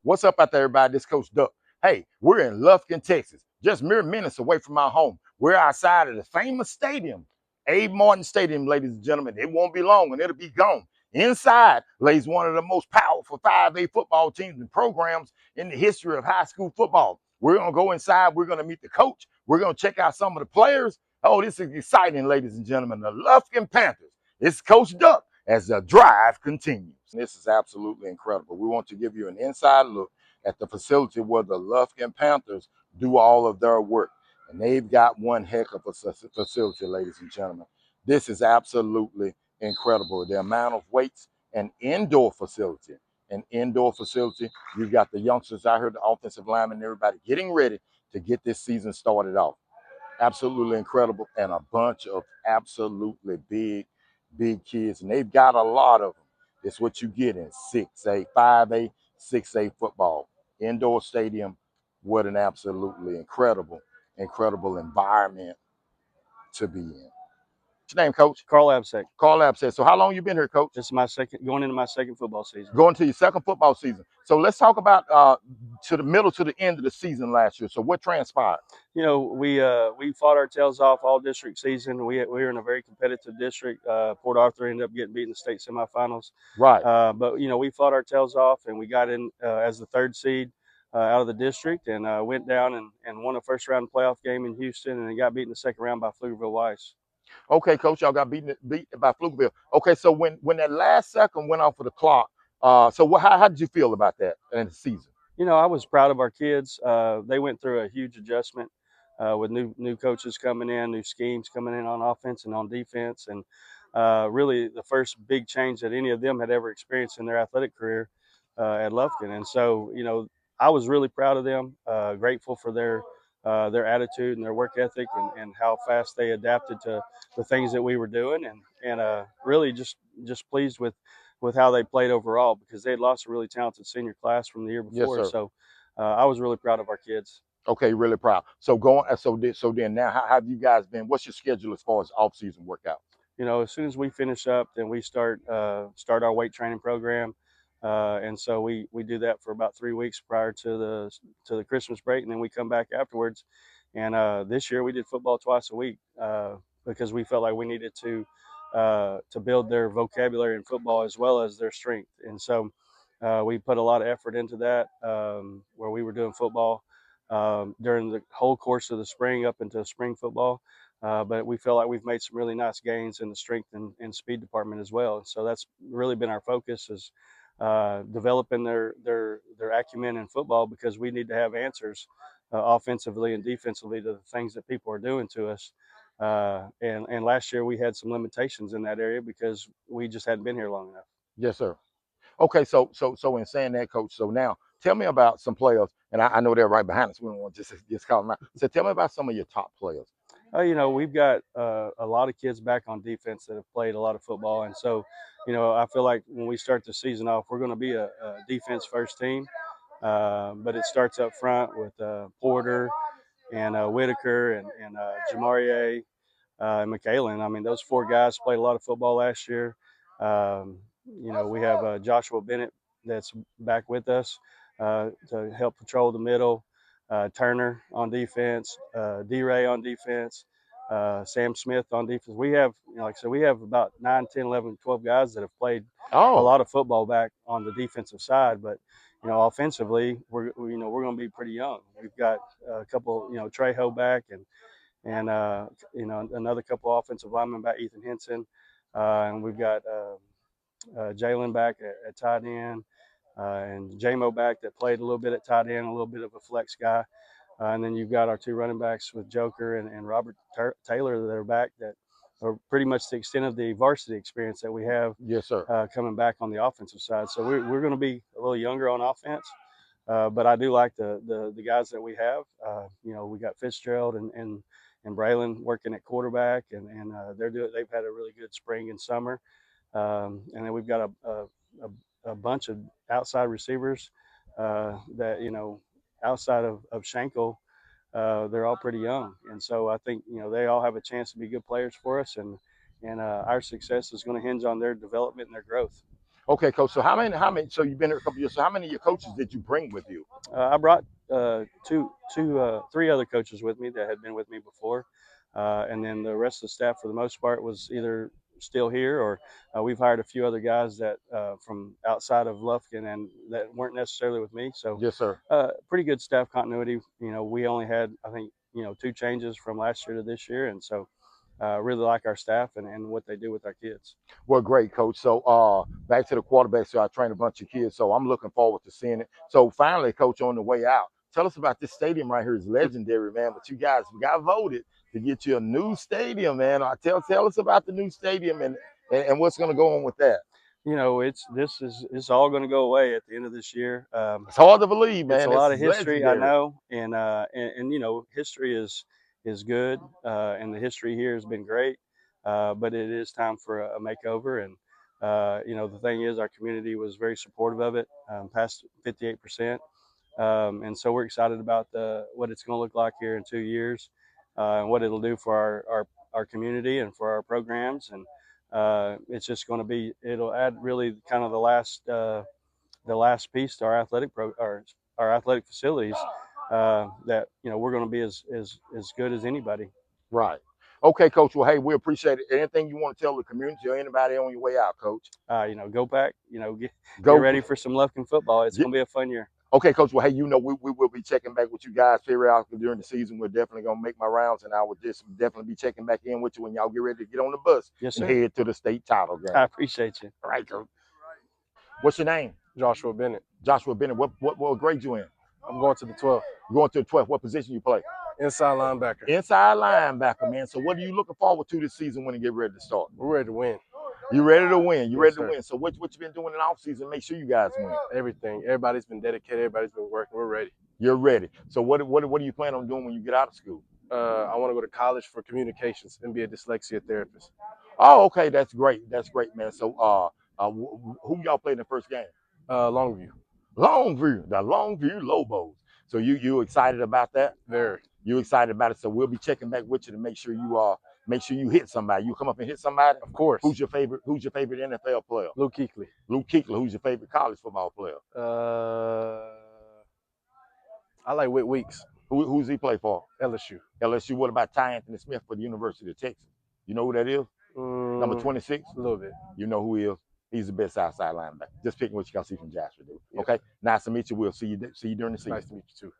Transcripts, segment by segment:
What's up out there, everybody? This Coach Duck. Hey, we're in Lufkin, Texas, just mere minutes away from our home. We're outside of the famous stadium, Abe Martin Stadium, ladies and gentlemen. It won't be long and it'll be gone. Inside lays one of the most powerful 5A football teams and programs in the history of high school football. We're going to go inside. We're going to meet the coach. We're going to check out some of the players. Oh, this is exciting, ladies and gentlemen. The Lufkin Panthers. It's Coach Duck as the drive continues. This is absolutely incredible. We want to give you an inside look at the facility where the Lufkin Panthers do all of their work. And they've got one heck of a facility, ladies and gentlemen. This is absolutely incredible. The amount of weights and indoor facility. You've got the youngsters out here, the offensive linemen, everybody getting ready to get this season started off. Absolutely incredible, and a bunch of absolutely big kids, and they've got a lot of them. It's what you get in 6A, 5A, 6A football. Indoor stadium, what an absolutely incredible environment to be in. What's your name, Coach? Carl Abseck. Carl Abseck. So how long you been here, Coach? This is my going into my second football season. Going to your second football season. So let's talk about to the middle to the end of the season last year. So what transpired? You know, we fought our tails off all district season. We were in a very competitive district. Port Arthur ended up getting beat in the state semifinals. Right. But you know, we fought our tails off, and we got in as the third seed out of the district, and went down and won a first round playoff game in Houston, and got beat in the second round by Pflugerville Weiss. Okay, Coach, y'all got beat by Pflugerville. Okay, so when that last second went off of the clock, so how did you feel about that in the season? You know, I was proud of our kids. They went through a huge adjustment with new coaches coming in, new schemes coming in on offense and on defense, and really the first big change that any of them had ever experienced in their athletic career at Lufkin. And so, you know, I was really proud of them, grateful for their attitude and their work ethic, and how fast they adapted to the things that we were doing, and really just pleased with how they played overall, because they had lost a really talented senior class from the year before. Yes, sir. So I was really proud of our kids. Okay, really proud. So then now, how have you guys been? What's your schedule as far as off-season workouts? You know, as soon as we finish up, then we start our weight training program, and so we do that for about 3 weeks prior to the Christmas break, and then we come back afterwards. And this year we did football twice a week because we felt like we needed to build their vocabulary in football as well as their strength. And so we put a lot of effort into that, where we were doing football during the whole course of the spring up into spring football. But we feel like we've made some really nice gains in the strength and speed department as well. And so that's really been our focus, is developing their acumen in football, because we need to have answers offensively and defensively to the things that people are doing to us. And last year we had some limitations in that area because we just hadn't been here long enough. Yes, sir. Okay, so in saying that, Coach, so now tell me about some players, and I know they're right behind us. We don't want to just call them out. So tell me about some of your top players. You know, we've got a lot of kids back on defense that have played a lot of football. And so, you know, I feel like when we start the season off, we're going to be a defense first team. But it starts up front with Porter and Whitaker and Jamarie and McKalen. I mean, those four guys played a lot of football last year. You know, we have Joshua Bennett that's back with us to help patrol the middle. Turner on defense, D-Ray on defense, Sam Smith on defense. We have, you know, like I said, we have about 9, 10, 11, 12 guys that have played a lot of football back on the defensive side. But, you know, offensively, we're going to be pretty young. We've got a couple, you know, Trejo back, and you know, another couple of offensive linemen back, Ethan Henson, and we've got Jalen back at tight end. And J-Mo back that played a little bit at tight end, a little bit of a flex guy. And then you've got our two running backs with Joker and Robert Taylor that are back, that are pretty much the extent of the varsity experience that we have. Yes, sir. Coming back on the offensive side. So we're going to be a little younger on offense. But I do like the guys that we have. You know, we got Fitzgerald and Braylon working at quarterback, and they've had a really good spring and summer. And then we've got a bunch of outside receivers that, you know, outside of Schenkel, they're all pretty young. And so I think, you know, they all have a chance to be good players for us, and our success is going to hinge on their development and their growth. Okay, coach. So how many? So you've been here a couple years. So how many of your coaches did you bring with you? I brought three other coaches with me that had been with me before, and then the rest of the staff, for the most part, was either still here or we've hired a few other guys that from outside of Lufkin and that weren't necessarily with me. So, Yes, sir. pretty good staff continuity. We only had, I think, two changes from last year to this year, and so really like our staff and what they do with our kids. Well, great, coach. So back to the quarterback. So I trained a bunch of kids. So I'm looking forward to seeing it. So finally, coach, on the way out, tell us about this stadium right here. It's legendary, man. But you guys got voted to get you a new stadium, man. Tell us about the new stadium and what's going to go on with that. It's all going to go away at the end of this year. It's hard to believe, It's a man. This lot of is history, I legendary. know, and history is good, and the history here has been great, but it is time for a makeover. And the thing is, our community was very supportive of it, past 58%, and so we're excited about what it's going to look like here in 2 years, and what it'll do for our community and for our programs. And it's just going to it'll add really kind of the last piece to our our athletic facilities, that we're going to be as good as anybody. Right. Okay, coach. Well, hey, we appreciate it. Anything you want to tell the community or anybody on your way out, coach? Go back. Get Go. ready for some Lufkin football. It's Get, going to be a fun year. Okay, coach. Well, hey, we will be checking back with you guys periodically during the season. We're definitely gonna make my rounds, and I will just definitely be checking back in with you when y'all get ready to get on the bus Yes, and sir. head to the state title game. I appreciate you. All right, coach. What's your name? Joshua Bennett. Joshua Bennett. What grade you in? I'm going to the 12th. You're going to the 12th. What position you play? Inside linebacker. Inside linebacker, man. So what are you looking forward to this season when you get ready to start? We're ready to win. You ready to win? You ready Yes, to sir. win? So what you been doing in the offseason? Make sure you guys win. Everything. Everybody's been dedicated. Everybody's been working. We're ready. You're ready. So what do you plan on doing when you get out of school? I want to go to college for communications and be a dyslexia therapist. Oh, okay. That's great. That's great, man. So who y'all played in the first game? Longview. Longview, the Longview Lobos. So you excited about that? Very. You excited about it? So we'll be checking back with you to make sure you hit somebody. You come up and hit somebody. Of course. Who's your favorite NFL player? Luke Kuechly. Luke Kuechly. Who's your favorite college football player? I like Whit Weeks. Who's he play for? LSU. LSU. What about Ty Anthony Smith for the University of Texas? You know who that is? Number 26? A little bit. You know who he is? He's the best outside linebacker. Just picking what you got to see from Jasper, dude. Yes. Okay? Nice to meet you. We'll see you during the season. Nice to meet you too.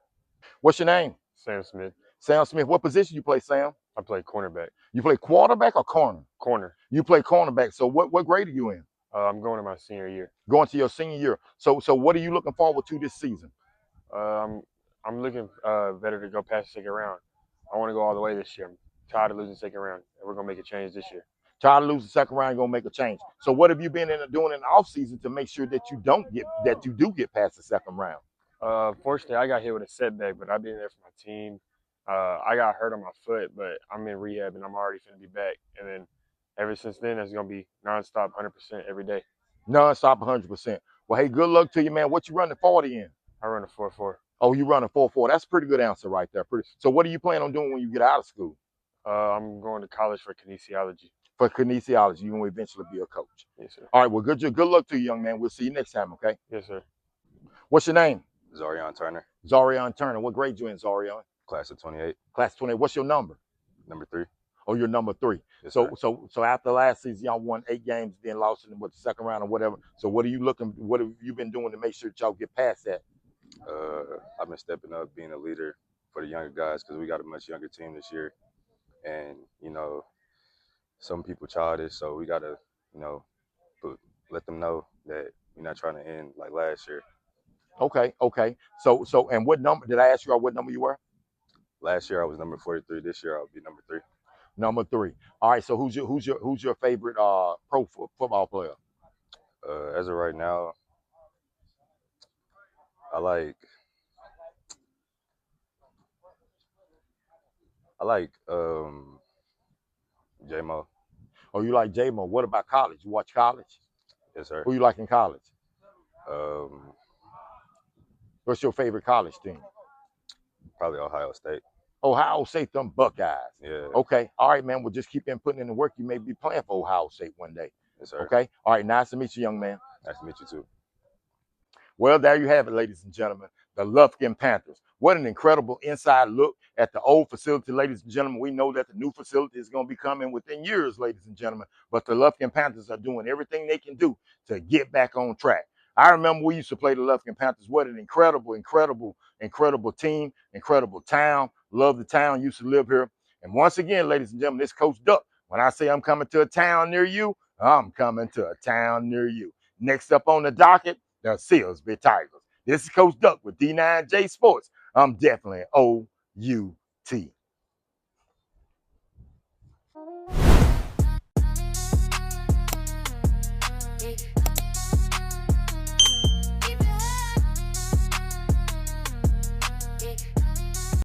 What's your name? Sam Smith. Sam Smith. What position you play, Sam? I play cornerback. You play quarterback or corner? Corner. You play cornerback. So what grade are you in? I'm going to my senior year. Going to your senior year. So what are you looking forward to this season? I'm looking better to go past the second round. I want to go all the way this year. I'm tired of losing second round, and we're gonna make a change this year. Tired of losing second round, gonna make a change. So what have you been doing in the off season to make sure that you do get past the second round? Fortunately, I got hit with a setback, but I've been there for my team. I got hurt on my foot, but I'm in rehab and I'm already going to be back. And then ever since then, it's going to be nonstop 100% every day. Nonstop 100%. Well, hey, good luck to you, man. What you running 40 in? I run a 4.4. Oh, you run a 4.4. That's a pretty good answer right there. So what do you plan on doing when you get out of school? I'm going to college for kinesiology. For kinesiology, you will eventually be a coach. Yes, sir. All right, well, good luck to you, young man. We'll see you next time, okay? Yes, sir. What's your name? Zarion Turner. Zarion Turner. What grade you in, Zarion? Class of 28. Class of 28. What's your number? Number 3. Oh, you're number 3. Yes, so after last season, y'all won 8 games, then lost in the second round or whatever. So what have you been doing to make sure that y'all get past that? I've been stepping up, being a leader for the younger guys because we got a much younger team this year. And, some people childish, so we got to, let them know that we're not trying to end like last year. Okay. So and what number, did I ask you what number you were? Last year I was number 43. This year I'll be number 3. Number 3. All right, so who's your favorite pro football player? As of right now, I like J-Mo. Oh, you like J-Mo. What about college? You watch college? Yes, sir. Who you like in college? What's your favorite college team? Probably Ohio State. Ohio State, them Buckeyes. Yeah. Okay. All right, man. We'll just keep putting in the work. You may be playing for Ohio State one day. Yes, sir. Okay. All right. Nice to meet you, young man. Nice to meet you too. Well, there you have it, ladies and gentlemen, the Lufkin Panthers. What an incredible inside look at the old facility, ladies and gentlemen. We know that the new facility is going to be coming within years, ladies and gentlemen, but the Lufkin Panthers are doing everything they can do to get back on track. I remember we used to play the Lufkin Panthers. What an incredible, incredible, incredible team, incredible town. Love the town, used to live here. And once again, ladies and gentlemen, this Coach Duck. When I say I'm coming to a town near you, I'm coming to a town near you. Next up on the docket, the Sealsby Tigers. This is Coach Duck with D9J Sports. I'm definitely OUT.